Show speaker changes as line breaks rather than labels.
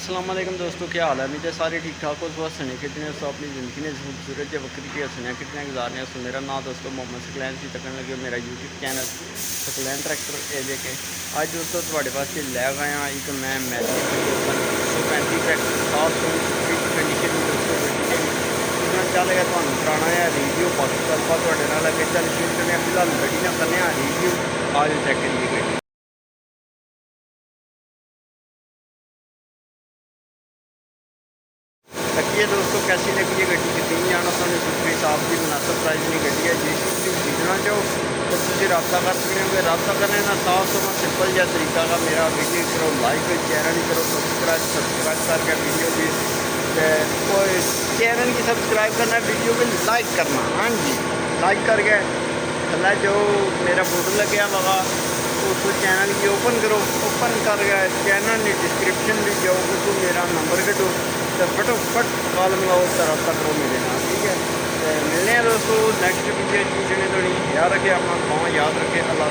अस्सलाम वालेकुम दोस्तों, क्या हाल है। उम्मीद है सारे ठीक ठाक हो। स्वस्थ हने कितने दोस्तों अपनी ज़िंदगी ने खूबसूरत या वक्त की हंसने कितने गुजारने दोस्तों। मेरा नाम दोस्तों मोहम्मद सकलैन सी तकन लगे मेरा यूट्यूब चैनल सकलैन ट्रैक्टर ए के अज दोस्तों थोड़े पास लैके आया एक मैं मैजिक 135 ट्रैक्टर 700 कंडीशन दोस्तों गड्डी चल गया तो कराना है रिव्यू बाकी गलबात अगे चल शुरू करने फिलहाल गड्डी ना करने रिव्यू आज चेक करिए गड्डी। लगी है दोस्तों कैसी लगी है गड्डी कितनी जाना तो दूसरे हिसाब की मुनासब प्राइस नहीं गड्डी है जिस तुम खरीदना चाहो तो तुम रबता कर सकते हो। रबता करने का साफ सुथरा सिंपल जहा तरीका का मेरा वीडियो करो लाइक चैनल ही करो सब्सक्राइब करके वीडियो भी चैनल की सब्सक्राइब करना वीडियो भी लाइक करना। हाँ जी लाइक करके थला जो मेरा फोटो लगे वहा उसको चैनल की ओपन करो। ओपन करके चैनल की डिस्क्रिप्शन भी जाओ उसको मेरा नंबर कटो तो फटोफट कॉल मिलाओ उसका रब्ता करो मेरे नाम। ठीक है तो मिलने हैं दोस्तों नेक्स्ट वीडियो चीज़ने तो नहीं याद रखे अपना गाँव याद रखे। अल्लाह